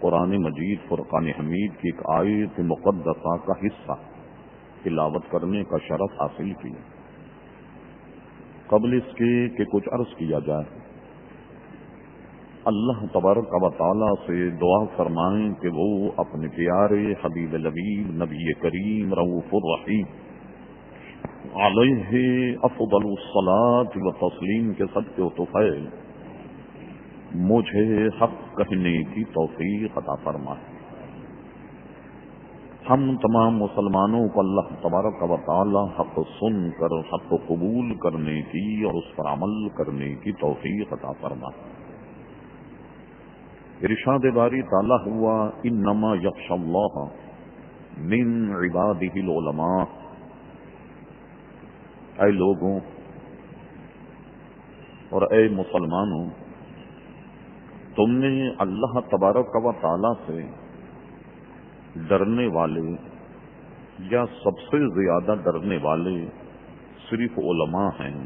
قرآن مجید فرقان حمید کی ایک آیت مقدسہ کا حصہ تلاوت کرنے کا شرف حاصل کیا۔ قبل اس کے کہ کچھ عرض کیا جائے، اللہ تبارک و تعالی سے دعا فرمائیں کہ وہ اپنے پیارے حبیب لبیب نبی کریم رؤوف الرحیم علیہ افضل الصلاۃ و تسلیم کے صدقے و طفیل مجھے حق کہنے کی توفیق عطا فرمائے۔ ہم تمام مسلمانوں کو اللہ تبارک و تعالی حق سن کر حق کو قبول کرنے کی اور اس پر عمل کرنے کی توفیق عطا فرمائے۔ ارشاد باری تعالی ہوا انما یخشی اللہ من عبادہ العلماء۔ اے لوگوں اور اے مسلمانوں، تم نے اللہ تبارک و تعالی سے ڈرنے والے یا سب سے زیادہ ڈرنے والے صرف علماء ہیں۔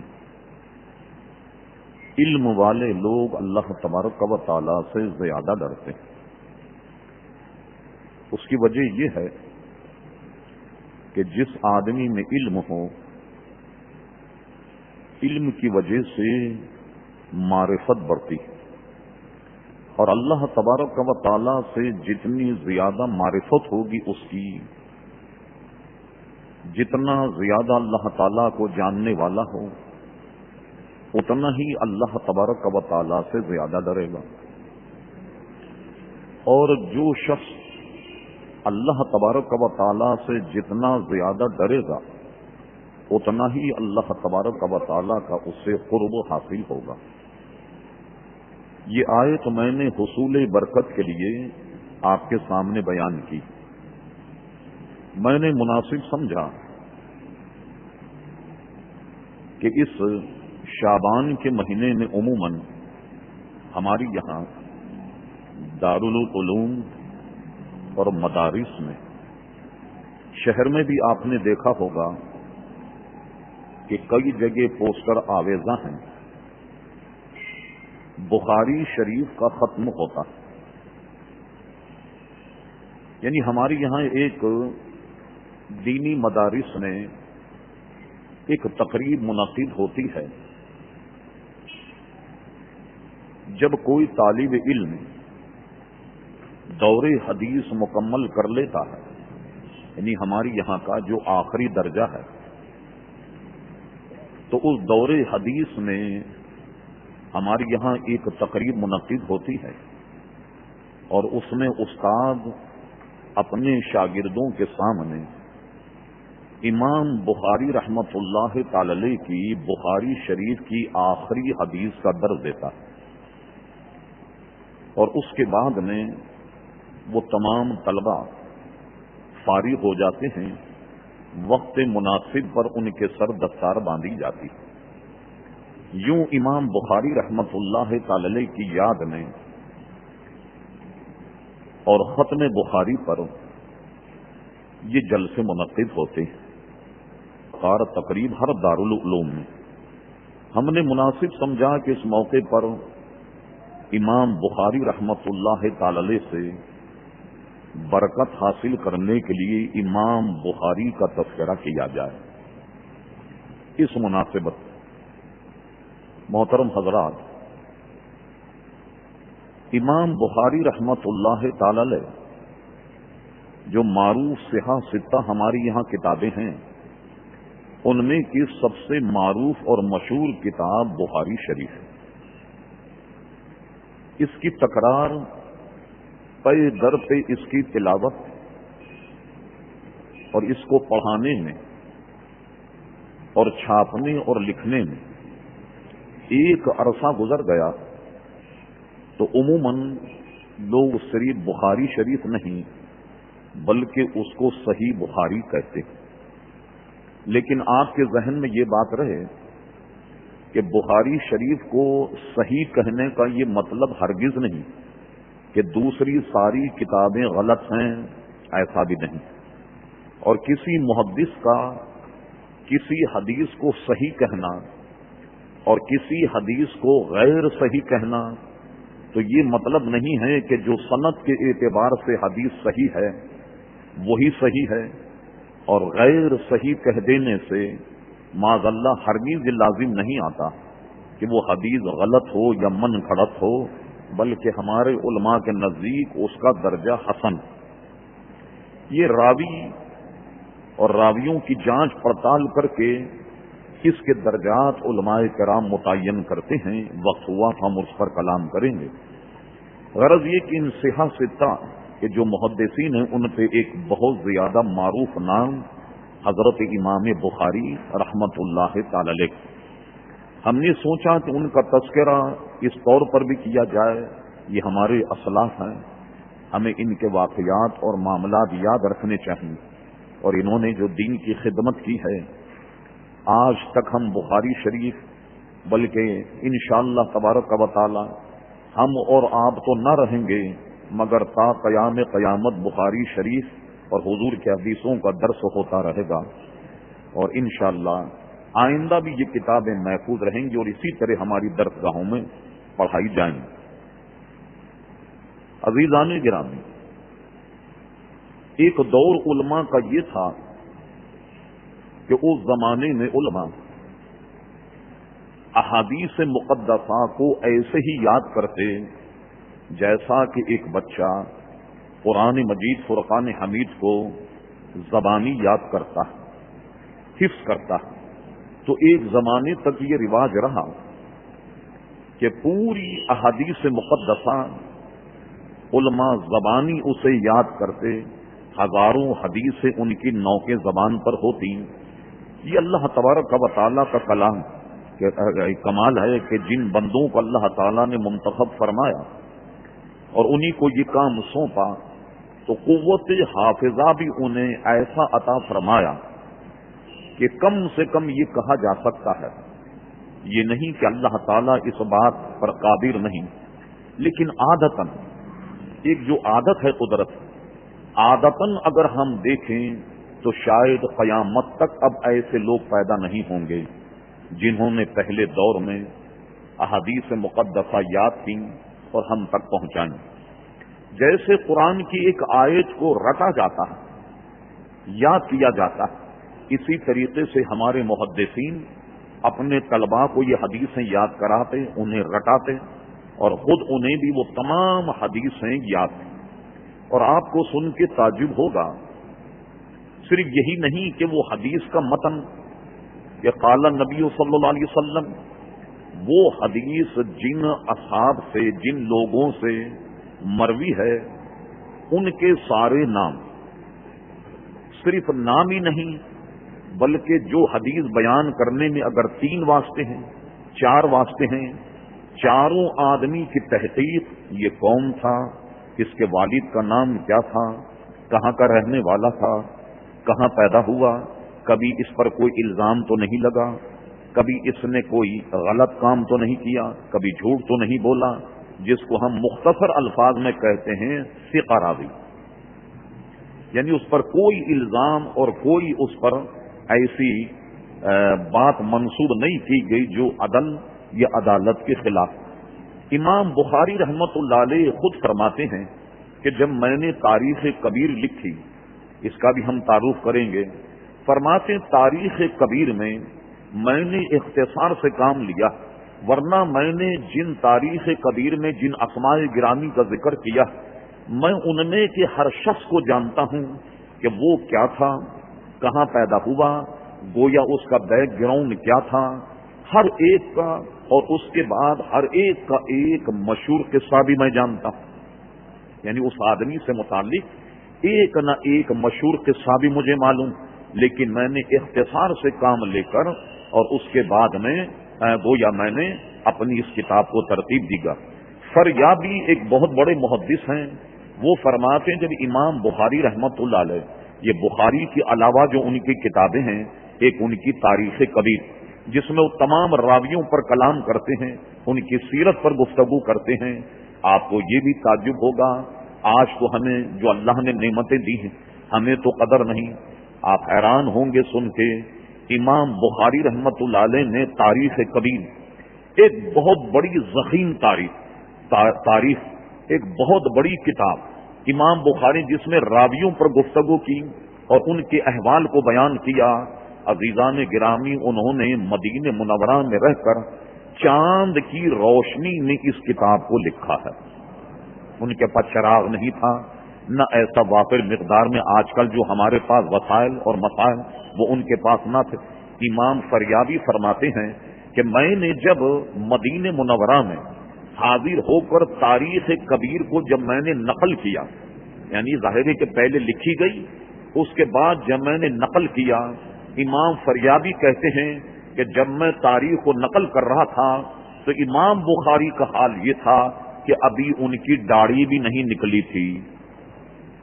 علم والے لوگ اللہ تبارک و تعالی سے زیادہ ڈرتے ہیں۔ اس کی وجہ یہ ہے کہ جس آدمی میں علم ہو، علم کی وجہ سے معرفت بڑھتی ہے، اور اللہ تبارک و تعالی سے جتنی زیادہ معرفت ہوگی اس کی، جتنا زیادہ اللہ تعالی کو جاننے والا ہو اتنا ہی اللہ تبارک و تعالی سے زیادہ ڈرے گا۔ اور جو شخص اللہ تبارک و تعالی سے جتنا زیادہ ڈرے گا اتنا ہی اللہ تبارک و تعالی کا اس سے قرب حاصل ہوگا۔ یہ آیت میں نے حصول برکت کے لیے آپ کے سامنے بیان کی۔ میں نے مناسب سمجھا کہ اس شعبان کے مہینے میں عموماً ہماری یہاں دارالعلوم اور مدارس میں، شہر میں بھی آپ نے دیکھا ہوگا کہ کئی جگہ پوسٹر آویزاں ہیں، بخاری شریف کا ختم ہوتا ہے۔ یعنی ہمارے یہاں ایک دینی مدارس میں ایک تقریب منعقد ہوتی ہے۔ جب کوئی طالب علم دور حدیث مکمل کر لیتا ہے، یعنی ہماری یہاں کا جو آخری درجہ ہے، تو اس دور حدیث میں ہمارے یہاں ایک تقریب منعقد ہوتی ہے، اور اس میں استاد اپنے شاگردوں کے سامنے امام بخاری رحمت اللہ تعالی علیہ کی بخاری شریف کی آخری حدیث کا درس دیتا ہے، اور اس کے بعد میں وہ تمام طلباء فارغ ہو جاتے ہیں۔ وقت مناسب پر ان کے سر دستار باندھی جاتی ہے۔ یوں امام بخاری رحمت اللہ تعالی علیہ کی یاد میں اور ختم بخاری پر یہ جلسے منعقد ہوتے ہیں۔ اور تقریب ہر دارالعلوم میں ہم نے مناسب سمجھا کہ اس موقع پر امام بخاری رحمت اللہ تعالی علیہ سے برکت حاصل کرنے کے لیے امام بخاری کا تذکرہ کیا جائے۔ اس مناسبت محترم حضرات، امام بخاری رحمت اللہ تعالی علیہ جو معروف صحاح ستہ ہماری یہاں کتابیں ہیں، ان میں کی سب سے معروف اور مشہور کتاب بخاری شریف ہے۔ اس کی تکرار پے در پہ اس کی تلاوت اور اس کو پڑھانے میں اور چھاپنے اور لکھنے میں ایک عرصہ گزر گیا، تو عموماً لوگ صرف بخاری شریف نہیں بلکہ اس کو صحیح بخاری کہتے ہیں۔ لیکن آپ کے ذہن میں یہ بات رہے کہ بخاری شریف کو صحیح کہنے کا یہ مطلب ہرگز نہیں کہ دوسری ساری کتابیں غلط ہیں، ایسا بھی نہیں۔ اور کسی محدث کا کسی حدیث کو صحیح کہنا اور کسی حدیث کو غیر صحیح کہنا تو یہ مطلب نہیں ہے کہ جو سند کے اعتبار سے حدیث صحیح ہے وہی صحیح ہے، اور غیر صحیح کہہ دینے سے معاذ اللہ ہرگز یہ لازم نہیں آتا کہ وہ حدیث غلط ہو یا من گھڑت ہو، بلکہ ہمارے علماء کے نزدیک اس کا درجہ حسن۔ یہ راوی اور راویوں کی جانچ پڑتال کر کے اس کے درجات علماء کرام متعین کرتے ہیں، وقت ہوا ہم اس پر کلام کریں گے۔ غرض یہ کہ ان صحہ ستہ کہ جو محدثین ہیں ان پہ ایک بہت زیادہ معروف نام حضرت امام بخاری رحمت اللہ تعالی علیہ، ہم نے سوچا کہ ان کا تذکرہ اس طور پر بھی کیا جائے، یہ ہمارے اسلاف ہیں، ہمیں ان کے واقعات اور معاملات یاد رکھنے چاہیے، اور انہوں نے جو دین کی خدمت کی ہے آج تک ہم بخاری شریف بلکہ انشاءاللہ تبارک و تعالی ہم اور آپ تو نہ رہیں گے مگر تا قیام قیامت بخاری شریف اور حضور کے حدیثوں کا درس ہوتا رہے گا، اور انشاءاللہ آئندہ بھی یہ کتابیں محفوظ رہیں گی اور اسی طرح ہماری درسگاہوں میں پڑھائی جائیں گی۔ عزیزان گرامی، ایک دور علماء کا یہ تھا کہ اس زمانے میں علماء احادیث مقدسہ کو ایسے ہی یاد کرتے جیسا کہ ایک بچہ قرآن مجید فرقان حمید کو زبانی یاد کرتا ہے، حفظ کرتا ہے۔ تو ایک زمانے تک یہ رواج رہا کہ پوری احادیث مقدسہ علماء زبانی اسے یاد کرتے، ہزاروں حدیثیں ان کی نوکے زبان پر ہوتی۔ یہ اللہ تبارک و تعالیٰ کا کلام کمال ہے کہ جن بندوں کو اللہ تعالیٰ نے منتخب فرمایا اور انہی کو یہ کام سونپا تو قوت حافظہ بھی انہیں ایسا عطا فرمایا کہ کم سے کم یہ کہا جا سکتا ہے، یہ نہیں کہ اللہ تعالیٰ اس بات پر قادر نہیں، لیکن عادتاً ایک جو عادت ہے قدرت، عادتاً اگر ہم دیکھیں تو شاید قیامت تک اب ایسے لوگ پیدا نہیں ہوں گے جنہوں نے پہلے دور میں احادیث مقدسہ یاد کی اور ہم تک پہنچائیں۔ جیسے قرآن کی ایک آیت کو رٹا جاتا ہے، یاد کیا جاتا ہے، اسی طریقے سے ہمارے محدثین اپنے طلباء کو یہ حدیثیں یاد کراتے، انہیں رٹاتے اور خود انہیں بھی وہ تمام حدیثیں یاد تھیں۔ اور آپ کو سن کے تعجب ہوگا، صرف یہی نہیں کہ وہ حدیث کا متن کہ قال نبی صلی اللہ علیہ وسلم، وہ حدیث جن اصحاب سے، جن لوگوں سے مروی ہے، ان کے سارے نام، صرف نام ہی نہیں بلکہ جو حدیث بیان کرنے میں اگر 3 واسطے ہیں، 4 واسطے ہیں، چاروں آدمی کی تحقیق، یہ کون تھا، اس کے والد کا نام کیا تھا، کہاں کا رہنے والا تھا، کہاں پیدا ہوا، کبھی اس پر کوئی الزام تو نہیں لگا، کبھی اس نے کوئی غلط کام تو نہیں کیا، کبھی جھوٹ تو نہیں بولا، جس کو ہم مختصر الفاظ میں کہتے ہیں ثقہ راوی، یعنی اس پر کوئی الزام اور کوئی اس پر ایسی بات منسوب نہیں کی گئی جو عدل یا عدالت کے خلاف۔ امام بخاری رحمت اللہ علیہ خود فرماتے ہیں کہ جب میں نے تاریخ کبیر لکھی، اس کا بھی ہم تعارف کریں گے، فرماتے تاریخ کبیر میں نے اختصار سے کام لیا، ورنہ میں نے جن تاریخ کبیر میں جن اسماء گرامی کا ذکر کیا، میں ان میں کے ہر شخص کو جانتا ہوں کہ وہ کیا تھا، کہاں پیدا ہوا، گویا اس کا بیک گراؤنڈ کیا تھا، ہر ایک کا، اور اس کے بعد ہر ایک کا ایک مشہور قصہ بھی میں جانتا ہوں، یعنی اس آدمی سے متعلق ایک نہ ایک مشہور قصہ بھی مجھے معلوم، لیکن میں نے اختصار سے کام لے کر اور اس کے بعد میں گویا میں نے اپنی اس کتاب کو ترتیب دی گا۔ فریابی ایک بہت بڑے محدث ہیں، وہ فرماتے ہیں جب امام بخاری رحمت اللہ علیہ، یہ بخاری کے علاوہ جو ان کی کتابیں ہیں، ایک ان کی تاریخ کبیر جس میں وہ تمام راویوں پر کلام کرتے ہیں، ان کی سیرت پر گفتگو کرتے ہیں، آپ کو یہ بھی تعجب ہوگا، آج کو ہمیں جو اللہ نے نعمتیں دی ہیں ہمیں تو قدر نہیں، آپ حیران ہوں گے سن کے، امام بخاری رحمت اللہ علیہ نے تاریخ کبیر، ایک بہت بڑی ضخیم تاریخ، تاریخ ایک بہت بڑی کتاب امام بخاری جس میں راویوں پر گفتگو کی اور ان کے احوال کو بیان کیا. عزیزان گرامی، انہوں نے مدینہ منورہ میں رہ کر چاند کی روشنی میں اس کتاب کو لکھا ہے. ان کے پاس چراغ نہیں تھا، نہ ایسا وافر مقدار میں آج کل جو ہمارے پاس وسائل اور مسائل وہ ان کے پاس نہ تھے. امام فریابی فرماتے ہیں کہ میں نے جب مدینہ منورہ میں حاضر ہو کر تاریخ کبیر کو جب میں نے نقل کیا، یعنی ظاہر ہے کہ پہلے لکھی گئی، اس کے بعد جب میں نے نقل کیا، امام فریابی کہتے ہیں کہ جب میں تاریخ کو نقل کر رہا تھا تو امام بخاری کا حال یہ تھا کہ ابھی ان کی داڑھی بھی نہیں نکلی تھی.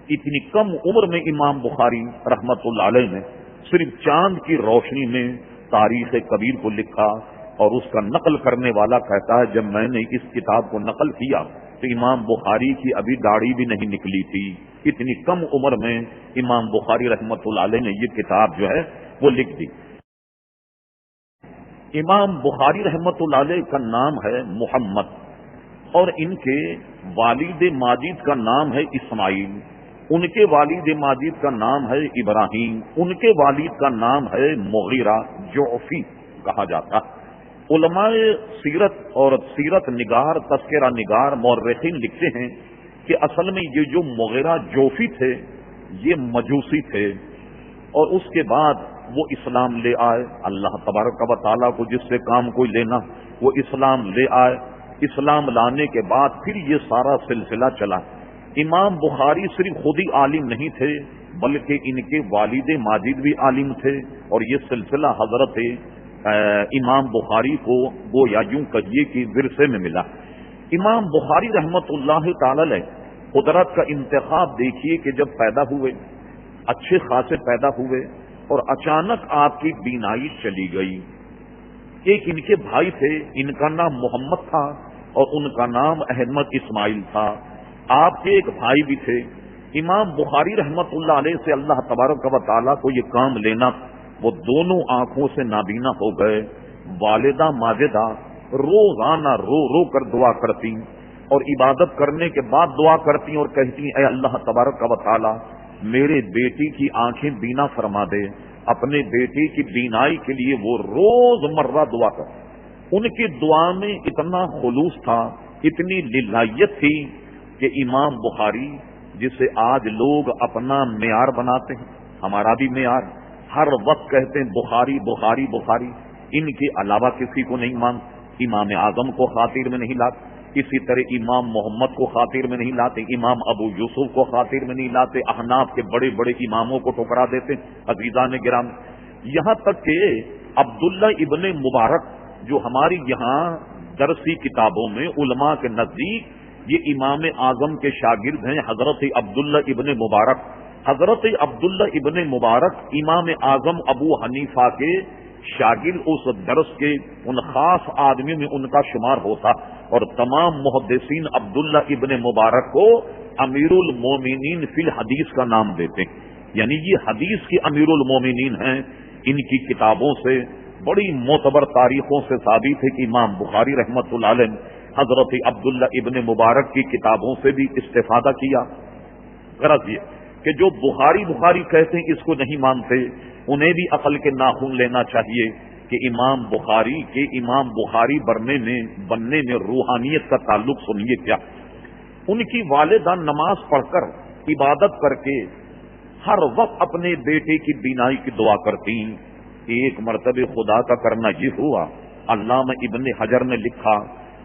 اتنی کم عمر میں امام بخاری رحمت اللہ علیہ نے صرف چاند کی روشنی میں تاریخ کبیر کو لکھا. اور اس کا نقل کرنے والا کہتا ہے جب میں نے اس کتاب کو نقل کیا تو امام بخاری کی ابھی داڑھی بھی نہیں نکلی تھی. اتنی کم عمر میں امام بخاری رحمت اللہ علیہ نے یہ کتاب جو ہے وہ لکھ دی. امام بخاری رحمت اللہ علیہ کا نام ہے محمد، اور ان کے والد ماجد کا نام ہے اسماعیل. ان کے والد ماجد کا نام ہے ابراہیم. ان کے والد کا نام ہے مغیرہ جعفی کہا جاتا. علماء سیرت اور سیرت نگار، تذکرہ نگار، مورخین لکھتے ہیں کہ اصل میں یہ جو مغیرہ جعفی تھے یہ مجوسی تھے، اور اس کے بعد وہ اسلام لے آئے. اللہ تبارک و تعالیٰ کو جس سے کام کوئی لینا وہ اسلام لے آئے. اسلام لانے کے بعد پھر یہ سارا سلسلہ چلا. امام بخاری صرف خود ہی عالم نہیں تھے بلکہ ان کے والد ماجد بھی عالم تھے، اور یہ سلسلہ حضرت امام بخاری کو وہ یا یوں کہیے کہ ورثے میں ملا. امام بخاری رحمت اللہ تعالی علیہ قدرت کا انتخاب دیکھیے کہ جب پیدا ہوئے اچھے خاصے پیدا ہوئے اور اچانک آپ کی بینائی چلی گئی. ایک ان کے بھائی تھے، ان کا نام محمد تھا اور ان کا نام احمد اسماعیل تھا. آپ کے ایک بھائی بھی تھے. امام بخاری رحمت اللہ علیہ سے اللہ تبارک و تعالیٰ کو یہ کام لینا، وہ دونوں آنکھوں سے نابینا ہو گئے. والدہ ماجدہ روزانہ رو رو کر دعا کرتی اور عبادت کرنے کے بعد دعا کرتی اور کہتی اے اللہ تبارک و تعالیٰ میرے بیٹی کی آنکھیں بینا فرما دے. اپنے بیٹی کی بینائی کے لیے وہ روز مرہ دعا کر. ان کی دعا میں اتنا خلوص تھا، اتنی للہیت تھی کہ امام بخاری جسے آج لوگ اپنا معیار بناتے ہیں، ہمارا بھی معیار، ہر وقت کہتے ہیں بخاری بخاری بخاری، ان کے علاوہ کسی کو نہیں مانتے. امام اعظم کو خاطر میں نہیں لاتے، اسی طرح امام محمد کو خاطر میں نہیں لاتے، امام ابو یوسف کو خاطر میں نہیں لاتے، احناف کے بڑے بڑے اماموں کو ٹھکرا دیتے. عزیزان گرامی، یہاں تک کہ عبداللہ ابن مبارک جو ہماری یہاں درسی کتابوں میں علماء کے نزدیک یہ امام اعظم کے شاگرد ہیں، حضرت عبداللہ ابن مبارک. حضرت عبداللہ ابن مبارک امام اعظم ابو حنیفہ کے شاگرد، اس درس کے ان خاص آدمیوں میں ان کا شمار ہوتا، اور تمام محدثین عبداللہ ابن مبارک کو امیر المومنین فی الحدیث کا نام دیتے ہیں. یعنی یہ حدیث کے امیر المومنین ہیں. ان کی کتابوں سے، بڑی معتبر تاریخوں سے ثابت ہے کہ امام بخاری رحمت اللہ علیہ حضرت عبداللہ ابن مبارک کی کتابوں سے بھی استفادہ کیا. غرض یہ کہ جو بخاری بخاری کہتے ہیں اس کو نہیں مانتے، انہیں بھی عقل کے ناخن لینا چاہیے کہ امام بخاری بننے میں روحانیت کا تعلق سنیے کیا. ان کی والدہ نماز پڑھ کر عبادت کر کے ہر وقت اپنے بیٹے کی بینائی کی دعا کرتی. ایک مرتبہ خدا کا کرنا یہ ہوا، علامہ ابن حجر نے لکھا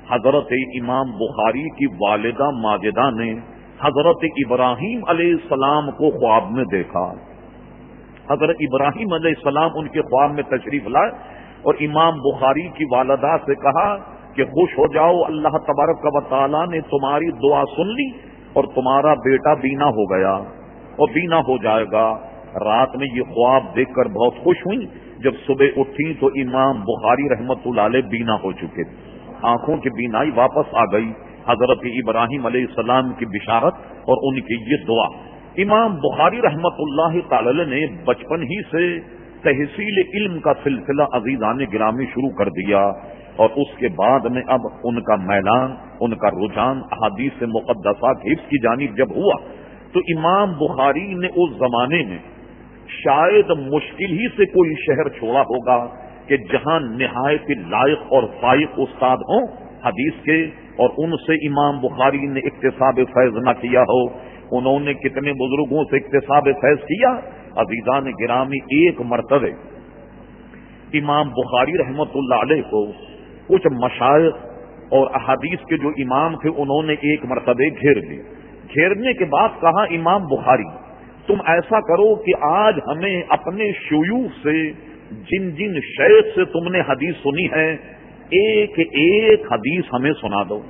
حضرت امام بخاری کی والدہ ماجدہ نے حضرت ابراہیم علیہ السلام کو خواب میں دیکھا. حضرت ابراہیم علیہ السلام ان کے خواب میں تشریف لائے اور امام بخاری کی والدہ سے کہا کہ خوش ہو جاؤ، اللہ تبارک و تعالیٰ نے تمہاری دعا سن لی اور تمہارا بیٹا بینا ہو گیا اور بینا ہو جائے گا. رات میں یہ خواب دیکھ کر بہت خوش ہوئی. جب صبح اٹھی تو امام بخاری رحمت اللہ علیہ بینا ہو چکے. آنکھوں کی بینائی واپس آ گئی. حضرت ابراہیم علیہ السلام کی بشارت اور ان کی یہ دعا. امام بخاری رحمت اللہ تعالی نے بچپن ہی سے تحصیل علم کا سلسلہ عزیزان گرامی شروع کر دیا. اور اس کے بعد میں اب ان کا میلان، ان کا رجحان احادیث مقدسہ کے حفظ کی جانب جب ہوا تو امام بخاری نے اس زمانے میں شاید مشکل ہی سے کوئی شہر چھوڑا ہوگا کہ جہاں نہایت لائق اور فائق استاد ہوں حدیث کے، اور ان سے امام بخاری نے اکتساب فیض نہ کیا ہو۔ انہوں نے کتنے بزرگوں سے اکتساب فیض کیا؟ عزیزان گرامی، ایک مرتبہ امام بخاری رحمت اللہ علیہ کو کچھ مشائخ اور احادیث کے جو امام تھے انہوں نے ایک مرتبہ گھیر لی۔ گھیرنے کے بعد کہا، امام بخاری تم ایسا کرو کہ آج ہمیں اپنے شیوخ سے، جن جن شیخ سے تم نے حدیث سنی ہے، ایک ایک حدیث ہمیں سنا دو۔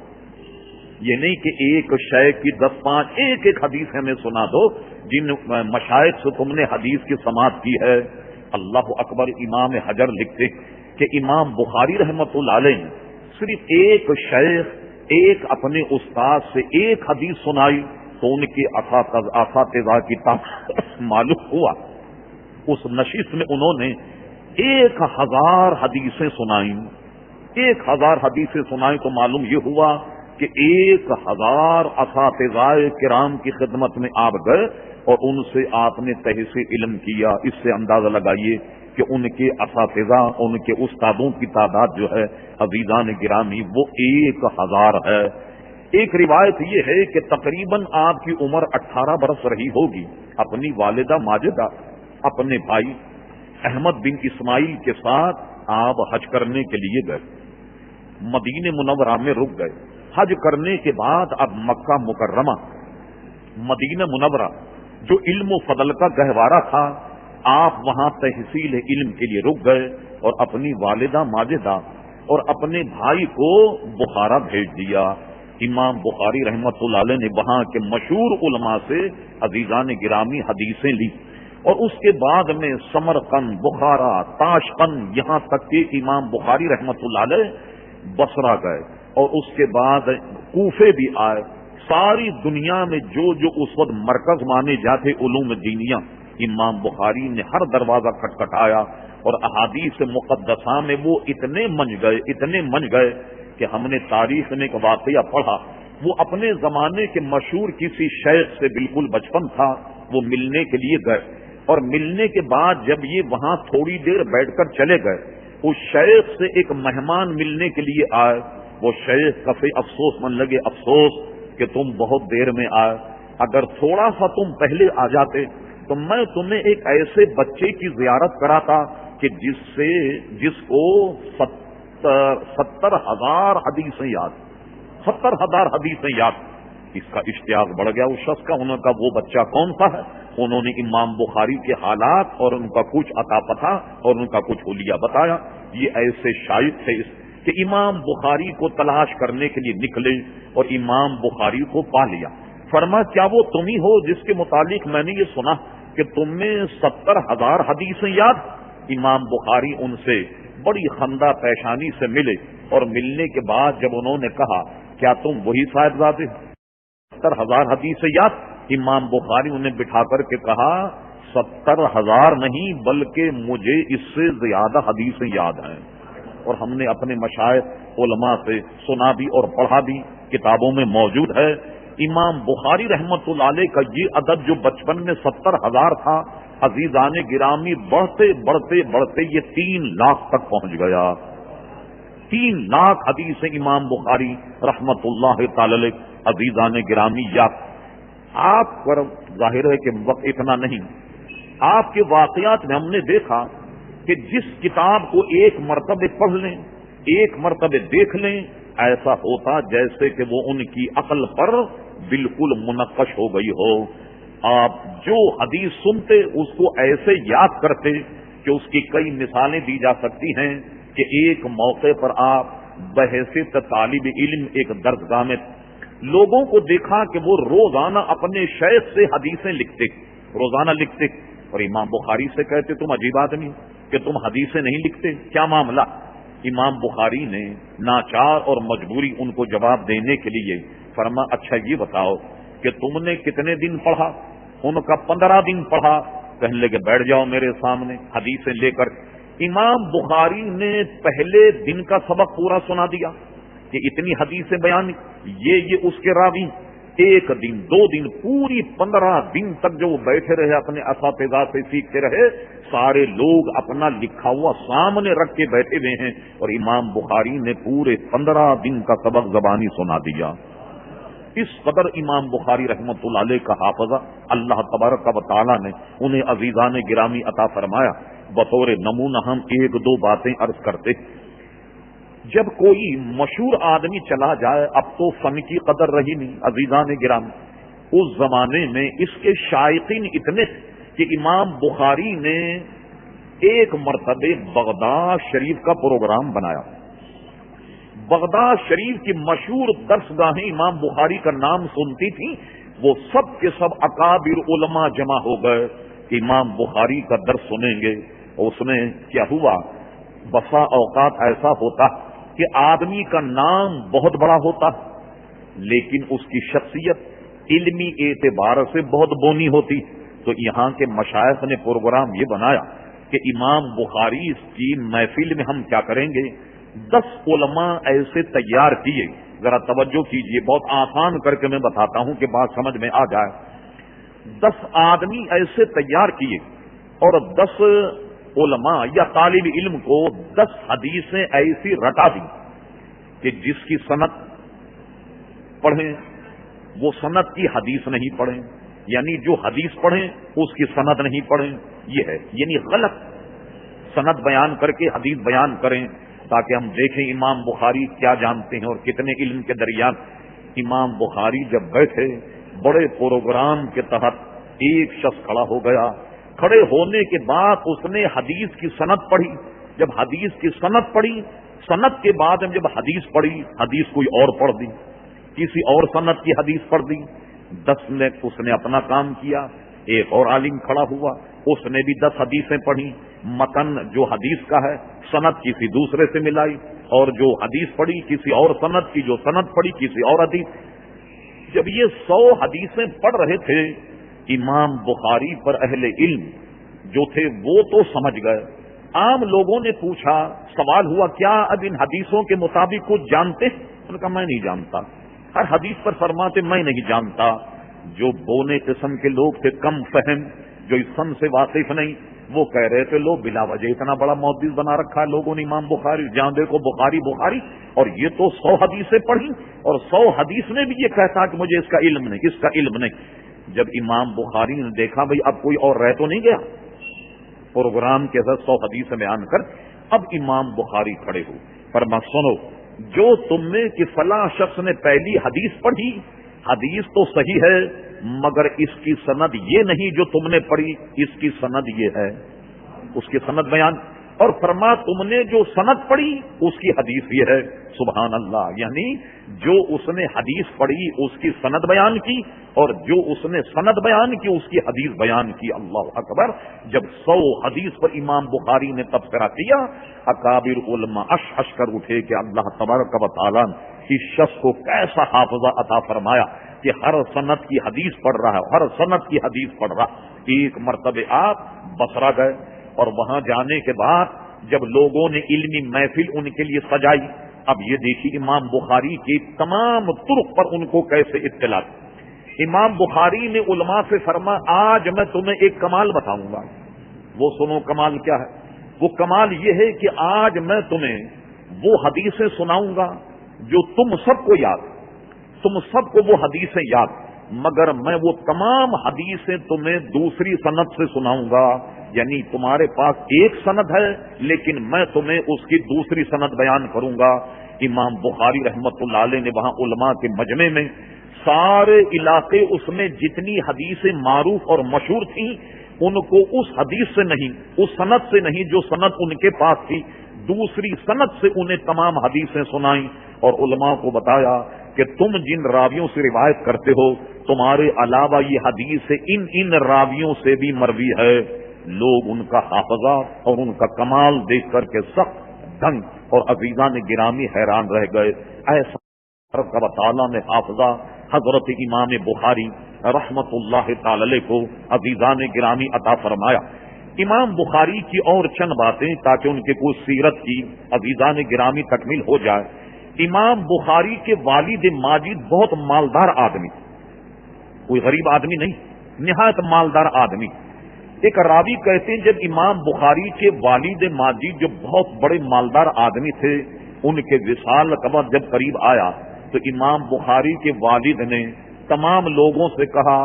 یہ نہیں کہ ایک شیخ کی 10-5، ایک ایک حدیث ہمیں سنا دو جن مشائخ سے تم نے حدیث کی سماعت کی ہے۔ اللہ اکبر! امام حجر لکھتے کہ امام بخاری رحمت اللہ علیہ صرف ایک شیخ، ایک اپنے استاد سے ایک حدیث سنائی تو ان کے اساتذہ کی طاقت معلوم ہوا۔ اس نشست میں انہوں نے 1000 حدیثیں سنائیں۔ 1000 حدیثیں سنائیں تو معلوم یہ ہوا کہ 1000 اساتذہ کرام کی خدمت میں آپ گئے اور ان سے آپ نے تحصیل علم کیا۔ اس سے اندازہ لگائیے کہ ان کے اساتذہ، ان کے استادوں کی تعداد جو ہے عزیزان گرامی وہ 1000 ہے۔ ایک روایت یہ ہے کہ تقریباً آپ کی عمر 18 برس رہی ہوگی۔ اپنی والدہ ماجدہ، اپنے بھائی احمد بن اسماعیل کے ساتھ آپ حج کرنے کے لیے گئے، مدینہ منورہ میں رک گئے۔ حج کرنے کے بعد اب مکہ مکرمہ، مدینہ منورہ جو علم و فضل کا گہوارہ تھا، آپ وہاں تحصیل علم کے لیے رک گئے اور اپنی والدہ ماجدہ اور اپنے بھائی کو بخارا بھیج دیا۔ امام بخاری رحمت اللہ علیہ نے وہاں کے مشہور علماء سے عزیزان گرامی حدیثیں لی، اور اس کے بعد میں سمرقند، بخارا، تاشقند، یہاں تک کہ امام بخاری رحمت اللہ علیہ بصرہ گئے اور اس کے بعد کوفے بھی آئے۔ ساری دنیا میں جو جو اس وقت مرکز مانے جاتے علوم دینیہ، امام بخاری نے ہر دروازہ کھٹکھٹایا، اور احادیث مقدسہ میں وہ اتنے منج گئے کہ ہم نے تاریخ میں ایک واقعہ پڑھا، وہ اپنے زمانے کے مشہور کسی شیخ سے بالکل بچپن تھا، وہ ملنے کے لیے گئے، اور ملنے کے بعد جب یہ وہاں تھوڑی دیر بیٹھ کر چلے گئے، اس شیخ سے ایک مہمان ملنے کے لیے آئے۔ وہ شیخ کافی افسوس من لگے، افسوس کہ تم بہت دیر میں آئے، اگر تھوڑا سا تم پہلے آ جاتے تو میں تمہیں ایک ایسے بچے کی زیارت کراتا کہ جس کو 70,000 حدیثیں یاد، 70,000 حدیثیں یاد۔ اس کا اشتیاق بڑھ گیا اس شخص کا۔ انہوں کا وہ بچہ کون سا ہے؟ انہوں نے امام بخاری کے حالات اور ان کا کچھ عطا پتہ اور ان کا کچھ حلیہ بتایا۔ یہ ایسے شائق تھے کہ امام بخاری کو تلاش کرنے کے لیے نکلے اور امام بخاری کو پا لیا۔ فرما، کیا وہ تم ہی ہو جس کے متعلق میں نے یہ سنا کہ تم میں 70,000 حدیثیں یاد؟ امام بخاری ان سے بڑی خندہ پیشانی سے ملے، اور ملنے کے بعد جب انہوں نے کہا، کیا تم وہی صاحبزادے 70,000 حدیثیں یاد؟ امام بخاری انہیں بٹھا کر کے کہا، 70,000 نہیں بلکہ مجھے اس سے زیادہ حدیثیں یاد ہیں، اور ہم نے اپنے مشائخ علماء سے سنا بھی اور پڑھا بھی، کتابوں میں موجود ہے۔ امام بخاری رحمت اللہ علیہ کا یہ عدد جو بچپن میں 70,000 تھا، عزیزان گرامی بڑھتے بڑھتے بڑھتے یہ 3 لاکھ تک پہنچ گیا۔ 3 لاکھ حدیثیں امام بخاری رحمت اللہ تعالی علیہ عزیزان گرامی یاد۔ آپ پر ظاہر ہے کہ وقت اتنا نہیں، آپ کے واقعات میں ہم نے دیکھا کہ جس کتاب کو ایک مرتبہ پڑھ لیں، ایک مرتبہ دیکھ لیں، ایسا ہوتا جیسے کہ وہ ان کی عقل پر بالکل منقش ہو گئی ہو۔ آپ جو حدیث سنتے اس کو ایسے یاد کرتے کہ اس کی کئی مثالیں دی جا سکتی ہیں کہ ایک موقع پر آپ بحیثیت طالب علم ایک درسگاہ میں لوگوں کو دیکھا کہ وہ روزانہ اپنے شیخ سے حدیثیں لکھتے، روزانہ لکھتے، اور امام بخاری سے کہتے، تم عجیب آدمی کہ تم حدیثیں نہیں لکھتے، کیا معاملہ؟ امام بخاری نے ناچار اور مجبوری ان کو جواب دینے کے لیے فرما، اچھا یہ بتاؤ کہ تم نے کتنے دن پڑھا؟ ان کا 15 دن پڑھا۔ کہنے لگے بیٹھ جاؤ میرے سامنے حدیثیں لے کر۔ امام بخاری نے پہلے دن کا سبق پورا سنا دیا کہ اتنی حدیثیں بیان، یہ اس کے راوی، ایک دن 2 دن پوری 15 دن تک جو وہ بیٹھے رہے اپنے اساتذہ سے سیکھتے رہے، سارے لوگ اپنا لکھا ہوا سامنے رکھ کے بیٹھے ہوئے ہیں، اور امام بخاری نے پورے 15 دن کا سبق زبانی سنا دیا۔ اس قدر امام بخاری رحمۃ اللہ علیہ کا حافظہ اللہ تبارک و تعالی نے انہیں عزیزان گرامی عطا فرمایا۔ بطور نمونہ ہم 1-2 باتیں عرض کرتے۔ جب کوئی مشہور آدمی چلا جائے، اب تو فن کی قدر رہی نہیں عزیزان گرامی، اس زمانے میں اس کے شائقین اتنے کہ امام بخاری نے ایک مرتبہ بغداد شریف کا پروگرام بنایا۔ بغداد شریف کی مشہور درسگاہیں امام بخاری کا نام سنتی تھیں، وہ سب کے سب اکابر علماء جمع ہو گئے کہ امام بخاری کا درس سنیں گے۔ اس میں کیا ہوا، بسا اوقات ایسا ہوتا کہ آدمی کا نام بہت بڑا ہوتا لیکن اس کی شخصیت علمی اعتبار سے بہت بونی ہوتی، تو یہاں کے مشائخ نے پروگرام یہ بنایا کہ امام بخاری کی محفل میں ہم کیا کریں گے، 10 علماء ایسے تیار کیے، ذرا توجہ کیجئے، بہت آسان کر کے میں بتاتا ہوں کہ بات سمجھ میں آ جائے۔ 10 آدمی ایسے تیار کیے اور 10 علماء یا طالب علم کو 10 حدیثیں ایسی رٹا دی کہ جس کی سند پڑھیں وہ سند کی حدیث نہیں پڑھیں، یعنی جو حدیث پڑھیں اس کی سند نہیں پڑھیں، یہ ہے، یعنی غلط سند بیان کر کے حدیث بیان کریں تاکہ ہم دیکھیں امام بخاری کیا جانتے ہیں اور کتنے علم کے درمیان۔ امام بخاری جب بیٹھے، بڑے پروگرام کے تحت ایک شخص کھڑا ہو گیا، کھڑے ہونے کے بعد اس نے حدیث کی سند پڑھی، جب حدیث کی سند پڑھی، سند کے بعد جب حدیث پڑھی، حدیث کوئی اور پڑھ دی، کسی اور سند کی حدیث پڑھ دی۔ 10 نے اس نے اپنا کام کیا، ایک اور عالم کھڑا ہوا، اس نے بھی 10 حدیثیں پڑھی، متن جو حدیث کا ہے سند کسی دوسرے سے ملائی، اور جو حدیث پڑھی کسی اور سند کی، جو سند پڑھی کسی اور حدیث۔ جب یہ 100 حدیثیں پڑھ رہے تھے، امام بخاری پر اہل علم جو تھے وہ تو سمجھ گئے، عام لوگوں نے پوچھا، سوال ہوا کیا اب ان حدیثوں کے مطابق کچھ جانتے؟ انہوں نے کہا میں نہیں جانتا۔ ہر حدیث پر فرماتے میں نہیں جانتا۔ جو بونے قسم کے لوگ تھے، کم فہم، جو اس فن سے واقف نہیں، وہ کہہ رہے تھے لو بلا وجہ اتنا بڑا محدث بنا رکھا ہے لوگوں نے امام بخاری، جہاں دیکھو بخاری بخاری، اور یہ تو 100 حدیثیں پڑھی اور 100 حدیث میں بھی یہ کہتا کہ مجھے اس کا علم نہیں، اس کا علم نہیں۔ جب امام بخاری نے دیکھا بھئی اب کوئی اور رہ تو نہیں گیا، پروگرام کے اندر 100 حدیث بیان کر، اب امام بخاری کھڑے ہو، فرما سنو، جو تم نے کہ فلاں شخص نے پہلی حدیث پڑھی، حدیث تو صحیح ہے مگر اس کی سند یہ نہیں جو تم نے پڑھی، اس کی سند یہ ہے، اس کی سند بیان، اور فرما تم نے جو سند پڑھی اس کی حدیث یہ ہے۔ سبحان اللہ، یعنی جو اس نے حدیث پڑھی اس کی سند بیان کی اور جو اس نے سند بیان کی اس کی حدیث بیان کی۔ اللہ اکبر۔ جب 100 حدیث پر امام بخاری نے تبصرہ کیا، اکابر علماء اش کر اٹھے کہ اللہ تبارک و تعالیٰ نے اس شخص کو کیسا حافظہ عطا فرمایا کہ ہر سند کی حدیث پڑھ رہا ہے، ہر سند کی حدیث پڑھ رہا۔ ایک مرتبہ آپ بصرہ گئے اور وہاں جانے کے بعد جب لوگوں نے علمی محفل ان کے لیے سجائی، اب یہ دیکھیے امام بخاری کی تمام طرق پر ان کو کیسے اطلاع۔ امام بخاری نے علماء سے فرما آج میں تمہیں ایک کمال بتاؤں گا، وہ سنو کمال کیا ہے۔ وہ کمال یہ ہے کہ آج میں تمہیں وہ حدیثیں سناؤں گا جو تم سب کو یاد، تم سب کو وہ حدیثیں یاد، مگر میں وہ تمام حدیثیں تمہیں دوسری سند سے سناؤں گا، یعنی تمہارے پاس ایک سند ہے لیکن میں تمہیں اس کی دوسری سند بیان کروں گا۔ امام بخاری رحمت اللہ علیہ نے وہاں علماء کے مجمع میں سارے علاقے اس میں جتنی حدیثیں معروف اور مشہور تھیں ان کو اس حدیث سے نہیں، اس سند سے نہیں جو سند ان کے پاس تھی، دوسری سند سے انہیں تمام حدیثیں سنائیں اور علماء کو بتایا کہ تم جن راویوں سے روایت کرتے ہو تمہارے علاوہ یہ حدیث ان راویوں سے بھی مروی ہے۔ لوگ ان کا حافظہ اور ان کا کمال دیکھ کر کے سخت دنگ اور عزیزان گرامی حیران رہ گئے۔ ایسا رب تعالیٰ نے حافظہ حضرت امام بخاری رحمت اللہ تعالی کو عزیزان گرامی عطا فرمایا۔ امام بخاری کی اور چند باتیں تاکہ ان کے کوئی سیرت کی عزیزان گرامی تکمیل ہو جائے. امام بخاری کے والد ماجد بہت مالدار آدمی، کوئی غریب آدمی نہیں، نہایت مالدار آدمی. ایک راوی کہتے ہیں جب امام بخاری کے والد ماجد جو بہت بڑے مالدار آدمی تھے، ان کے وصال کا وقت جب قریب آیا تو امام بخاری کے والد نے تمام لوگوں سے کہا،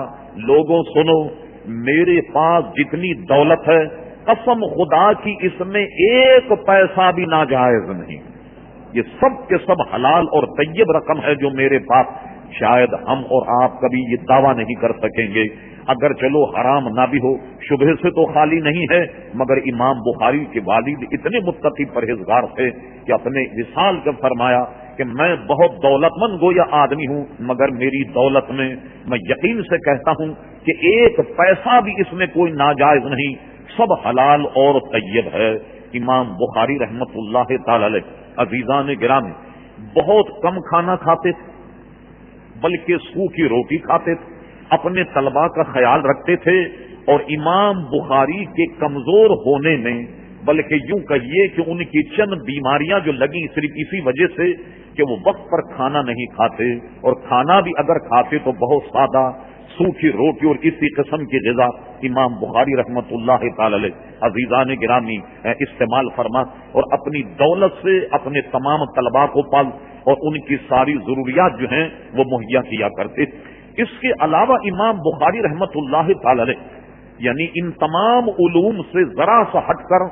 لوگوں سنو، میرے پاس جتنی دولت ہے قسم خدا کی اس میں ایک پیسہ بھی ناجائز نہیں، یہ سب کے سب حلال اور طیب رقم ہے جو میرے پاس. شاید ہم اور آپ کبھی یہ دعویٰ نہیں کر سکیں گے، اگر چلو حرام نہ بھی ہو، شبہ سے تو خالی نہیں ہے، مگر امام بخاری کے والد اتنے متقی پرہیزگار تھے کہ اپنے وصال کا فرمایا کہ میں بہت دولت مند گویا آدمی ہوں، مگر میری دولت میں یقین سے کہتا ہوں کہ ایک پیسہ بھی اس میں کوئی ناجائز نہیں، سب حلال اور طیب ہے. امام بخاری رحمت اللہ تعالی علیہ عزیزان گرامی بہت کم کھانا کھاتے تھے، بلکہ سوکھی روٹی کھاتے تھے، اپنے طلباء کا خیال رکھتے تھے. اور امام بخاری کے کمزور ہونے میں، بلکہ یوں کہیے کہ ان کی چند بیماریاں جو لگی صرف اسی وجہ سے کہ وہ وقت پر کھانا نہیں کھاتے، اور کھانا بھی اگر کھاتے تو بہت سادہ سوکھی روٹی اور اسی قسم کی غذا امام بخاری رحمت اللہ تعالی علیہ عزیزان گرامی استعمال فرما، اور اپنی دولت سے اپنے تمام طلباء کو پال اور ان کی ساری ضروریات جو ہیں وہ مہیا کیا کرتے. اس کے علاوہ امام بخاری رحمت اللہ تعالی علیہ یعنی ان تمام علوم سے ذرا سا ہٹ کر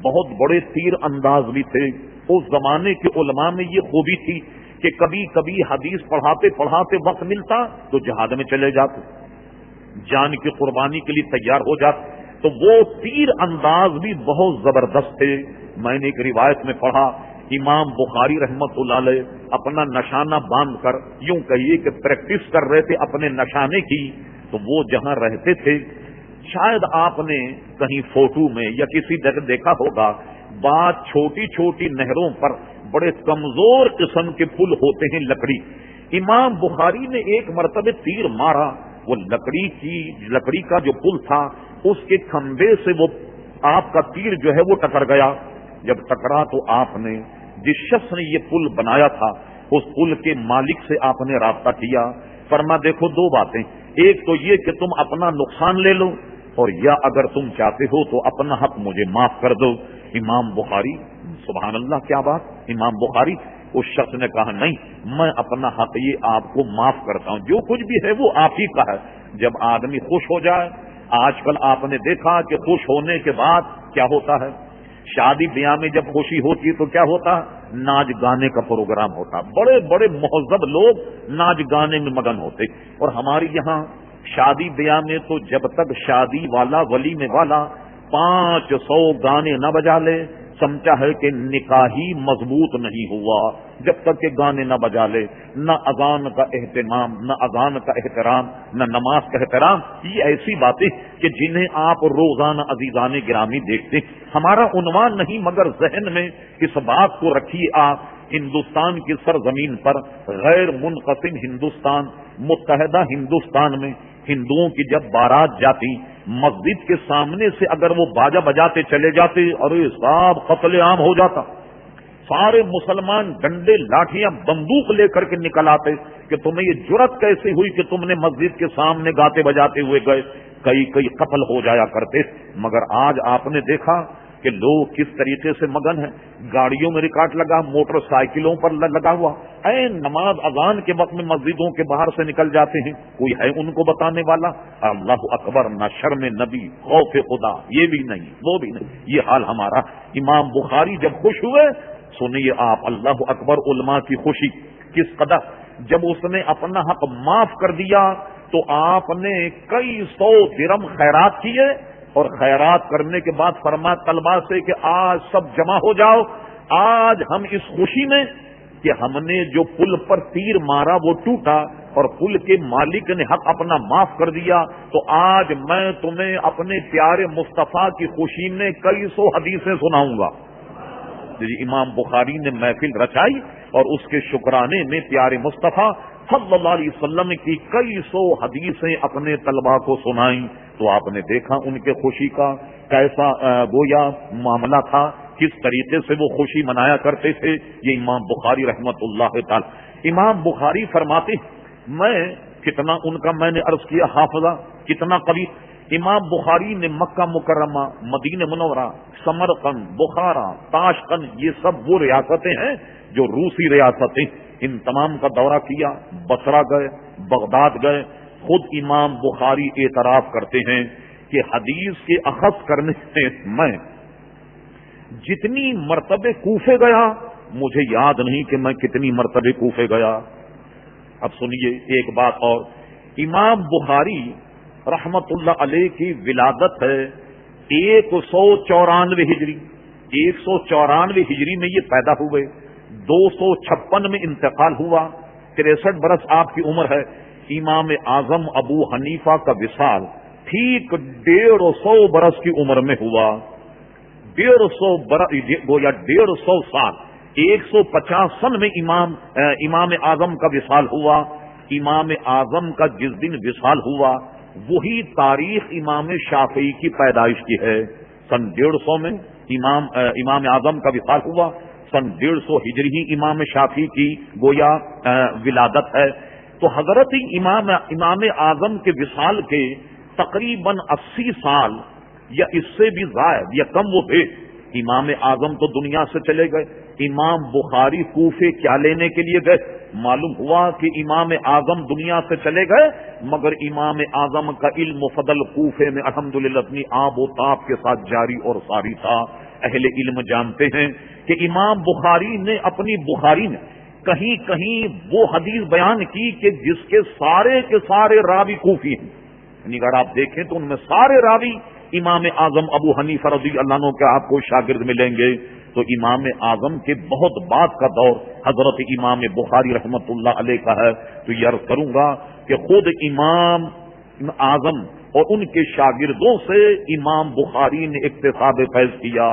بہت بڑے تیر انداز بھی تھے. اس زمانے کے علماء میں یہ خوبی تھی کہ کبھی کبھی حدیث پڑھاتے پڑھاتے وقت ملتا تو جہاد میں چلے جاتے، جان کی قربانی کے لیے تیار ہو جاتے. تو وہ تیر انداز بھی بہت زبردست تھے. میں نے ایک روایت میں پڑھا، امام بخاری رحمت اللہ علیہ اپنا نشانہ باندھ کر یوں کہیے کہ پریکٹس کر رہے تھے اپنے نشانے کی. تو وہ جہاں رہتے تھے، شاید آپ نے کہیں فوٹو میں یا کسی جگہ دیکھا ہوگا، بعض چھوٹی چھوٹی نہروں پر بڑے کمزور قسم کے پل ہوتے ہیں لکڑی. امام بخاری نے ایک مرتبہ تیر مارا، وہ لکڑی کا جو پل تھا اس کے کھمبے سے وہ آپ کا تیر جو ہے وہ ٹکر گیا. جب ٹکرا تو آپ نے جس شخص نے یہ پل بنایا تھا اس پل کے مالک سے آپ نے رابطہ کیا. فرما دیکھو دو باتیں، ایک تو یہ کہ تم اپنا نقصان لے لو، اور یا اگر تم چاہتے ہو تو اپنا حق مجھے معاف کر دو. امام بخاری، سبحان اللہ کیا بات، امام بخاری اس شخص نے کہا نہیں، میں اپنا حق یہ آپ کو معاف کرتا ہوں، جو کچھ بھی ہے وہ آپ ہی کا ہے. جب آدمی خوش ہو جائے، آج کل آپ نے دیکھا کہ خوش ہونے کے بعد کیا ہوتا ہے، شادی بیاہ میں جب خوشی ہوتی ہے تو کیا ہوتا ہے، ناچ گانے کا پروگرام ہوتا، بڑے بڑے مہذب لوگ ناچ گانے میں مگن ہوتے. اور ہمارے یہاں شادی بیاہ میں تو جب تک شادی والا ولیمے والا 500 گانے نہ بجا لے سمجھا ہے کہ نکاح ہی مضبوط نہیں ہوا. جب تک کہ گانے نہ بجا لے، نہ اذان کا اہتمام، نہ اذان کا احترام، نہ نماز کا احترام. یہ ایسی باتیں کہ جنہیں آپ روزانہ عزیزان گرامی دیکھتے. ہمارا عنوان نہیں مگر ذہن میں اس بات کو رکھیے آپ، ہندوستان کی سرزمین پر غیر منقسم ہندوستان، متحدہ ہندوستان میں ہندوؤں کی جب بارات جاتی، مسجد کے سامنے سے اگر وہ باجا بجاتے چلے جاتے، ارے صاحب قتل عام ہو جاتا. سارے مسلمان ڈنڈے لاٹھیاں بندوق لے کر کے نکل آتے کہ تمہیں یہ جرت کیسے ہوئی کہ تم نے مسجد کے سامنے گاتے بجاتے ہوئے گئے. کئی قتل ہو جایا کرتے. مگر آج آپ نے دیکھا کہ لوگ کس طریقے سے مگن ہیں، گاڑیوں میں ریکارڈ لگا، موٹر سائیکلوں پر لگا ہوا، نماز اذان کے وقت میں مسجدوں کے باہر سے نکل جاتے ہیں. کوئی ہے ان کو بتانے والا؟ اللہ اکبر، نہ شرم نبی، خوف خدا، یہ بھی نہیں وہ بھی نہیں. یہ حال ہمارا. امام بخاری جب خوش ہوئے، سنیے آپ، اللہ اکبر، علماء کی خوشی کس قدر. جب اس نے اپنا حق معاف کر دیا تو آپ نے کئی 100 درم خیرات کیے، اور خیرات کرنے کے بعد فرمایا طلباء سے کہ آج سب جمع ہو جاؤ، آج ہم اس خوشی میں کہ ہم نے جو پل پر تیر مارا وہ ٹوٹا اور پل کے مالک نے حق اپنا معاف کر دیا، تو آج میں تمہیں اپنے پیارے مصطفیٰ کی خوشی میں کئی 100 حدیثیں سناؤں گا. امام بخاری نے محفل رچائی اور اس کے شکرانے میں پیارے مصطفیٰ صلی اللہ علیہ وسلم کی کئی 100 حدیثیں اپنے طلباء کو سنائیں. تو آپ نے دیکھا ان کے خوشی کا کیسا گویا معاملہ تھا، کس طریقے سے وہ خوشی منایا کرتے تھے. یہ امام بخاری رحمت اللہ تعالی. امام بخاری فرماتے میں کتنا ان کا میں نے عرض کیا حافظہ کتنا قوی. امام بخاری نے مکہ مکرمہ، مدینہ منورہ، سمرقند، بخارا، تاشقند، یہ سب وہ ریاستیں ہیں جو روسی ریاستیں، ان تمام کا دورہ کیا. بصرہ گئے، بغداد گئے. خود امام بخاری اعتراف کرتے ہیں کہ حدیث کے اخذ کرنے سے میں جتنی مرتبے کوفے گیا مجھے یاد نہیں کہ میں کتنی مرتبے کوفے گیا. اب سنیے ایک بات اور، امام بخاری رحمت اللہ علیہ کی ولادت ہے 194 ہجری. 194 ہجری میں یہ پیدا ہوئے، 256 میں انتقال ہوا، 63 برس آپ کی عمر ہے. امام اعظم ابو حنیفہ کا وصال ٹھیک 150 برس کی عمر میں ہوا. 150 برس گویا 150 سال. 150 سن میں امام اعظم کا وصال ہوا. امام اعظم کا جس دن وصال ہوا وہی تاریخ امام شافعی کی پیدائش کی ہے. سن 150 میں امام اعظم کا وصال ہوا، سن 150 ہجری ہی امام شافعی کی گویا ولادت ہے. تو حضرت امام اعظم کے وصال کے تقریباً 80 سال یا اس سے بھی زائد یا کم وہ تھے. امام اعظم تو دنیا سے چلے گئے، امام بخاری کوفے کیا لینے کے لیے گئے؟ معلوم ہوا کہ امام اعظم دنیا سے چلے گئے مگر امام اعظم کا علم و فضل کوفے میں الحمدللہ اپنی آب و تاب کے ساتھ جاری اور ساری تھا. اہل علم جانتے ہیں کہ امام بخاری نے اپنی بخاری میں کہیں کہیں وہ حدیث بیان کی کہ جس کے سارے راوی کوفی ہیں. یعنی اگر آپ دیکھیں تو ان میں سارے راوی امام اعظم ابو حنیفہ رضی اللہ عنہ کے آپ کو شاگرد ملیں گے. تو امام اعظم کے بہت بعد کا دور حضرت امام بخاری رحمت اللہ علیہ کا ہے. تو یہ عرض کروں گا کہ خود امام اعظم اور ان کے شاگردوں سے امام بخاری نے اکتساب فیض کیا.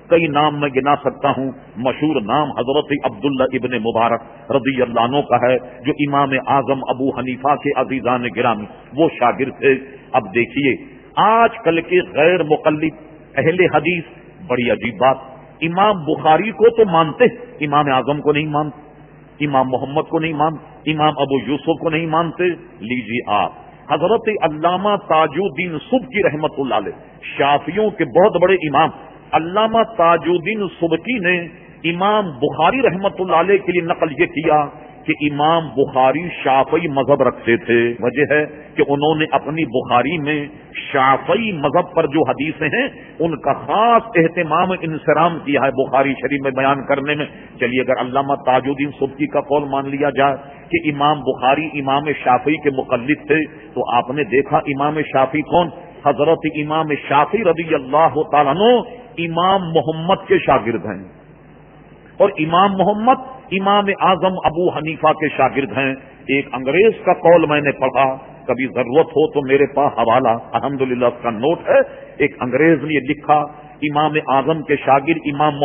کئی نام میں گنا سکتا ہوں، مشہور نام حضرت عبداللہ ابن مبارک رضی اللہ عنہ کا ہے جو امام اعظم ابو حنیفہ کے عزیزان گرامی وہ شاگرد تھے. اب دیکھیے آج کل کے غیر مقلد اہل حدیث، بڑی عجیب بات، امام بخاری کو تو مانتے، امام اعظم کو نہیں مانتے، امام محمد کو نہیں مانتے، امام ابو یوسف کو نہیں مانتے. لیجیے آپ حضرت علامہ تاج الدین سبکی رحمت اللہ علیہ، شافعیوں کے بہت بڑے امام، علامہ تاج الدین سبکی نے امام بخاری رحمت اللہ علیہ کے لیے نقل یہ کیا کہ امام بخاری شافعی مذہب رکھتے تھے. وجہ ہے کہ انہوں نے اپنی بخاری میں شافعی مذہب پر جو حدیثیں ہیں ان کا خاص اہتمام انصرام کیا ہے بخاری شریف میں بیان کرنے میں. چلیے اگر علامہ تاج الدین سبکی کا قول مان لیا جائے کہ امام بخاری امام شافعی کے مقلد تھے، تو آپ نے دیکھا امام شافعی کون؟ حضرت امام شافعی رضی اللہ تعالیٰ عنہ امام محمد کے شاگرد ہیں، اور امام محمد امام اعظم ابو حنیفہ کے شاگرد ہیں. ایک انگریز کا قول میں نے پڑھا، کبھی ضرورت ہو تو میرے پاس حوالہ الحمدللہ اس کا نوٹ ہے. ایک انگریز نے لکھا امام اعظم کے شاگرد امام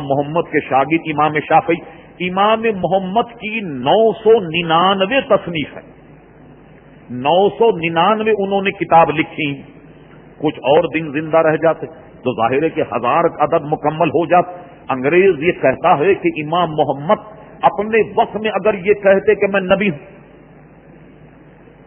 محمد کے شاگرد امام شافعی. امام محمد کی 999 تصنیف ہے، 999 انہوں نے کتاب لکھی. کچھ اور دن زندہ رہ جاتے تو ظاہر ہے کہ 1000 عدد مکمل ہو جاتے. انگریز یہ کہتا ہے کہ امام محمد اپنے وقت میں اگر یہ کہتے کہ میں نبی ہوں،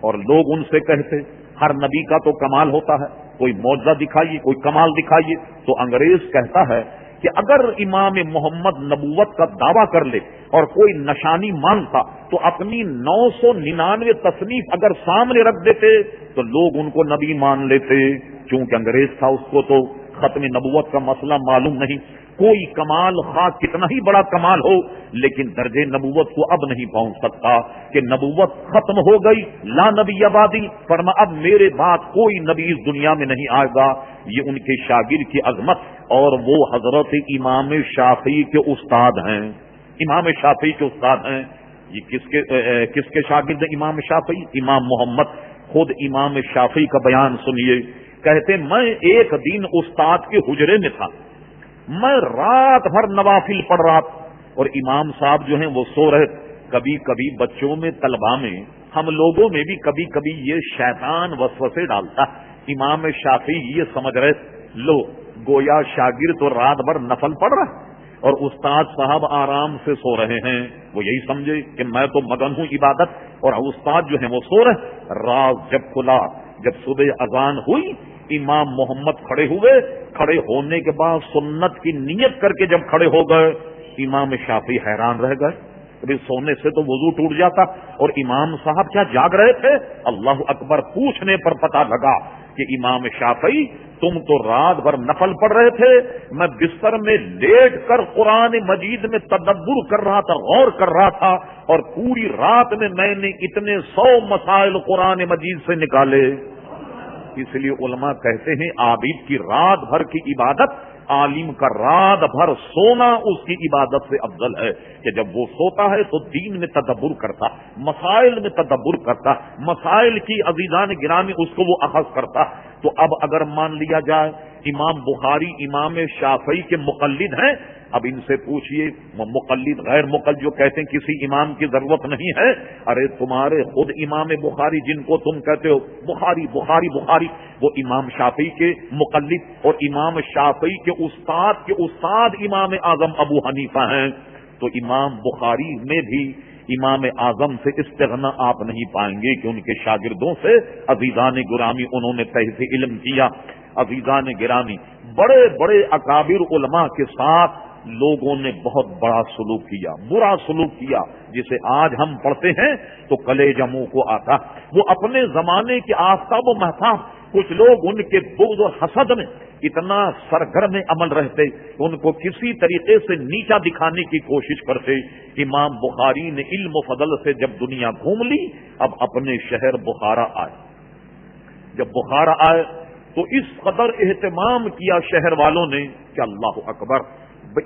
اور لوگ ان سے کہتے ہر نبی کا تو کمال ہوتا ہے، کوئی معجزہ دکھائیے، کوئی کمال دکھائیے، تو انگریز کہتا ہے کہ اگر امام محمد نبوت کا دعویٰ کر لے اور کوئی نشانی مانتا تو اپنی 999 تصنیف اگر سامنے رکھ دیتے تو لوگ ان کو نبی مان لیتے. چونکہ انگریز تھا اس کو تو ختم نبوت کا مسئلہ معلوم نہیں. کوئی کمال خواہ کتنا ہی بڑا کمال ہو لیکن درجے نبوت کو اب نہیں پہنچ سکتا کہ نبوت ختم ہو گئی، لا نبی آبادی، فرما اب میرے بعد کوئی نبی اس دنیا میں نہیں آئے گا. یہ ان کے شاگرد کی عظمت، اور وہ حضرت امام شافعی کے استاد ہیں. امام شافعی کے استاد ہیں. یہ کس کے شاگرد ہیں امام شافعی؟ امام محمد. خود امام شافعی کا بیان سنیے، کہتے میں ایک دن استاد کے حجرے میں تھا، میں رات بھر نوافل پڑھ رہا تھا اور امام صاحب جو ہیں وہ سو رہے. کبھی کبھی بچوں میں طلباء میں ہم لوگوں میں بھی کبھی کبھی یہ شیطان وسوسے ڈالتا امام شافعی یہ سمجھ رہے لو گویا شاگرد تو رات بھر نفل پڑھ رہا ہے اور استاد صاحب آرام سے سو رہے ہیں. وہ یہی سمجھے کہ میں تو مگن ہوں عبادت اور استاد جو ہیں وہ سو رہے. راز جب کھلا، جب صبح اذان ہوئی، امام محمد کھڑے ہوئے. کھڑے ہونے کے بعد سنت کی نیت کر کے جب کھڑے ہو گئے، امام شافعی حیران رہ گئے. ابھی سونے سے تو وضو ٹوٹ جاتا اور امام صاحب کیا جاگ رہے تھے؟ اللہ اکبر. پوچھنے پر پتا لگا کہ امام شافعی تم تو رات بھر نفل پڑھ رہے تھے، میں بستر میں لیٹ کر قرآن مجید میں تدبر کر رہا تھا، غور کر رہا تھا، اور پوری رات میں نے اتنے 100 مسائل قرآن مجید سے نکالے. اس لیے علماء کہتے ہیں عابد کی رات بھر کی عبادت عالم کا رات بھر سونا اس کی عبادت سے افضل ہے. کہ جب وہ سوتا ہے تو دین میں تدبر کرتا، مسائل میں تدبر کرتا، مسائل کی عزیزان گرامی اس کو وہ اخذ کرتا. تو اب اگر مان لیا جائے امام بخاری امام شافعی کے مقلد ہیں، اب ان سے پوچھئے مقلد غیر مقلد جو کہتے ہیں کسی امام کی ضرورت نہیں ہے، ارے تمہارے خود امام بخاری جن کو تم کہتے ہو بخاری بخاری بخاری، وہ امام شافعی کے مقلد اور امام شافعی کے استاد امام اعظم ابو حنیفہ ہیں. تو امام بخاری میں بھی امام اعظم سے استغنا آپ نہیں پائیں گے کہ ان کے شاگردوں سے عزیزان گرامی انہوں نے تحفظ علم کیا. عزیزان گرامی بڑے بڑے اکابر علماء کے ساتھ لوگوں نے بہت بڑا سلوک کیا، برا سلوک کیا، جسے آج ہم پڑھتے ہیں تو کلیجہ منہ کو آتا. وہ اپنے زمانے کے آفتاب و مہتاب کچھ لوگ ان کے بغض اور حسد میں اتنا سرگرم عمل رہتے، ان کو کسی طریقے سے نیچا دکھانے کی کوشش کرتے. امام بخاری نے علم و فضل سے جب دنیا گھوم لی، اب اپنے شہر بخارا آئے. جب بخارا آئے تو اس قدر اہتمام کیا شہر والوں نے کہ اللہ اکبر،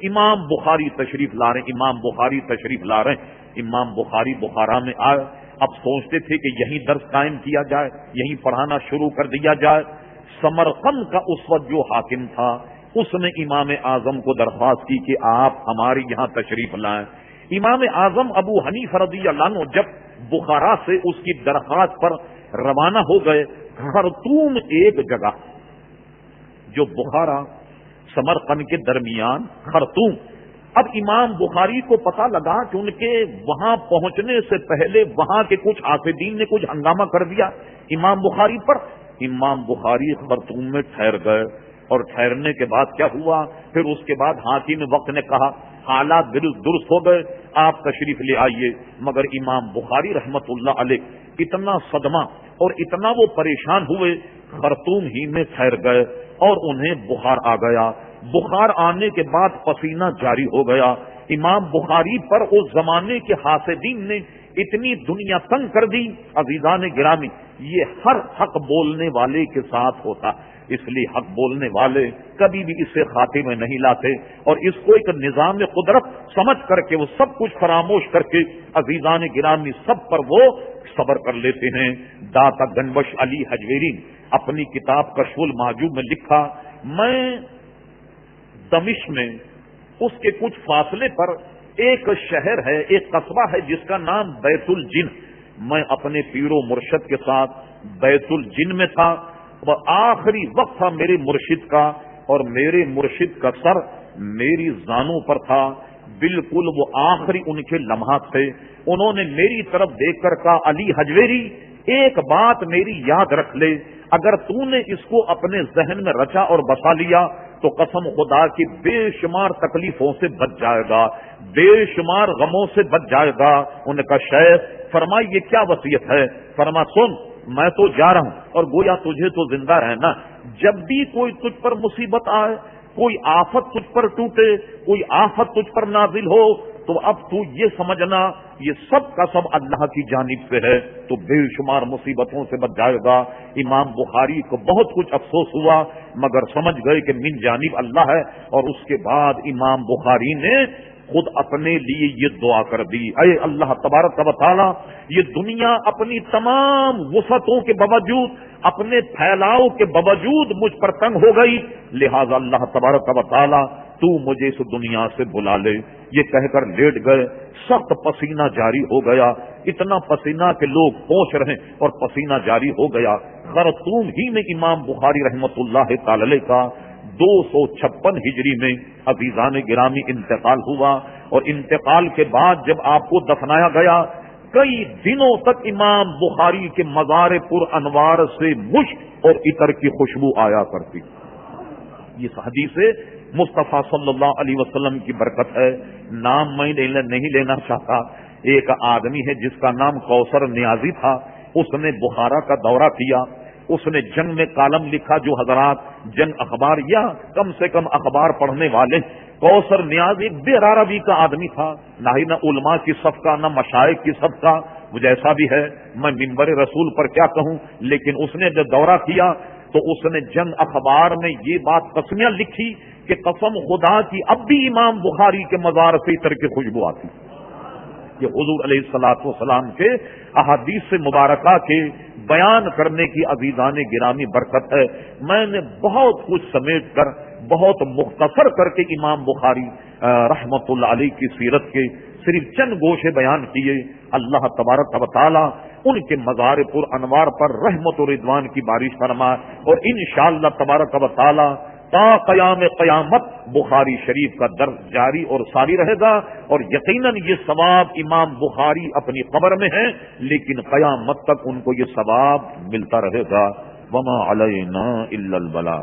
امام بخاری تشریف لا رہے، امام بخاری تشریف لا رہے. امام بخاری بخارا میں آئے. اب سوچتے تھے کہ یہیں درس قائم کیا جائے، یہیں پڑھانا شروع کر دیا جائے. سمرقند کا اس وقت جو حاکم تھا اس نے امام اعظم کو درخواست کی کہ آپ ہمارے یہاں تشریف لائیں. امام اعظم ابو حنیفہ رضی اللہ عنہ جب بخارا سے اس کی درخواست پر روانہ ہو گئے، خرطوم ایک جگہ جو بخارا سمرقند کے درمیان خرطوم. اب امام بخاری کو پتا لگا کہ ان کے وہاں پہنچنے سے پہلے وہاں کے کچھ حافظین نے کچھ ہنگامہ کر دیا امام بخاری پر. امام بخاری خرطوم میں ٹھہر گئے اور ٹھہرنے کے بعد کیا ہوا، پھر اس کے بعد حاکم وقت نے کہا حالات درست ہو گئے، آپ تشریف لے آئیے. مگر امام بخاری رحمت اللہ علیہ اتنا صدمہ اور اتنا وہ پریشان ہوئے، خرطوم ہی میں ٹھہر گئے اور انہیں بخار آ گیا. بخار آنے کے بعد پسینہ جاری ہو گیا. امام بخاری پر اس زمانے کے حاسدین نے اتنی دنیا تنگ کر دی. عزیزان گرامی یہ ہر حق بولنے والے کے ساتھ ہوتا، اس لیے حق بولنے والے کبھی بھی اس سے خاتمے نہیں لاتے اور اس کو ایک نظام قدرت سمجھ کر کے وہ سب کچھ فراموش کر کے عزیزان گرامی سب پر وہ صبر کر لیتے ہیں. داتا گنبش علی حجویری اپنی کتاب کشف المحجوب میں لکھا، میں دمشق میں اس کے کچھ فاصلے پر ایک شہر ہے، ایک قصبہ ہے جس کا نام بیت الجن. میں اپنے پیر و مرشد کے ساتھ بیت الجن میں تھا، وہ آخری وقت تھا میرے مرشد کا اور میرے مرشد کا سر میری زانوں پر تھا. بالکل وہ آخری ان کے لمحات تھے. انہوں نے میری طرف دیکھ کر کہا علی حجویری ایک بات میری یاد رکھ لے، اگر تو نے اس کو اپنے ذہن میں رچا اور بسا لیا تو قسم خدا کی بے شمار تکلیفوں سے بچ جائے گا، بے شمار غموں سے بچ جائے گا. انہوں نے کہا شیخ فرمائی یہ کیا وصیت ہے؟ فرما سن میں تو جا رہا ہوں اور گویا تجھے تو زندہ رہنا، جب بھی کوئی تجھ پر مصیبت آئے، کوئی آفت تجھ پر ٹوٹے، کوئی آفت تجھ پر نازل ہو، تو اب تو یہ سمجھنا یہ سب کا سب اللہ کی جانب سے ہے، تو بے شمار مصیبتوں سے بچ جائے گا. امام بخاری کو بہت کچھ افسوس ہوا مگر سمجھ گئے کہ من جانب اللہ ہے. اور اس کے بعد امام بخاری نے خود اپنے لیے یہ دعا کر دی، اے اللہ تبارک و تعالی یہ دنیا اپنی تمام وسعتوں کے باوجود، اپنے پھیلاؤ کے باوجود مجھ پر تنگ ہو گئی، لہذا اللہ تبارک و تعالی تو مجھے اس دنیا سے بلا لے. یہ کہہ کر لیٹ گئے. سخت پسینہ جاری ہو گیا، اتنا پسینہ کہ لوگ پہنچ رہے اور پسینہ جاری ہو گیا. خرطوم ہی میں امام بخاری رحمت اللہ تعالی علیہ کا 256 ہجری میں عزیزان گرامی انتقال ہوا، اور انتقال کے بعد جب آپ کو دفنایا گیا کئی دنوں تک امام بخاری کے مزار پر انوار سے مشک اور عطر کی خوشبو آیا کرتی۔ یہ حدیث مصطفیٰ صلی اللہ علیہ وسلم کی برکت ہے۔ نام میں نہیں لینا چاہتا، ایک آدمی ہے جس کا نام کوثر نیازی تھا، اس نے بخارا کا دورہ کیا، اس نے جنگ میں کالم لکھا۔ جو حضرات جنگ اخبار یا کم سے کم اخبار پڑھنے والے، کوثر نیاز ایک بے روی کا آدمی تھا، نہ علماء کی صف کا، نہ مشائخ کی صف کا، جیسا بھی ہے، میں منبر رسول پر کیا کہوں، لیکن اس نے جب دورہ کیا تو اس نے جنگ اخبار میں یہ بات قسمیاں لکھی کہ قسم خدا کی اب بھی امام بخاری کے مزار سے عطر کی خوشبو آتی۔ یہ حضور علیہ الصلوۃ والسلام کے احادیث سے مبارکہ کے بیان کرنے کی عزیزان گرامی برکت ہے۔ میں نے بہت کچھ سمیٹ کر بہت مختصر کر کے امام بخاری رحمت اللہ علیہ کی سیرت کے صرف چند گوشے بیان کیے۔ اللہ تبارک و تعالی ان کے مزار پر انوار پر رحمت و رضوان کی بارش فرمائے، اور انشاءاللہ تبارک و تعالی تا قیام قیامت بخاری شریف کا درس جاری اور ساری رہے گا، اور یقیناً یہ ثواب امام بخاری اپنی قبر میں ہیں، لیکن قیامت تک ان کو یہ ثواب ملتا رہے گا۔ وما علینا الا البلاغ۔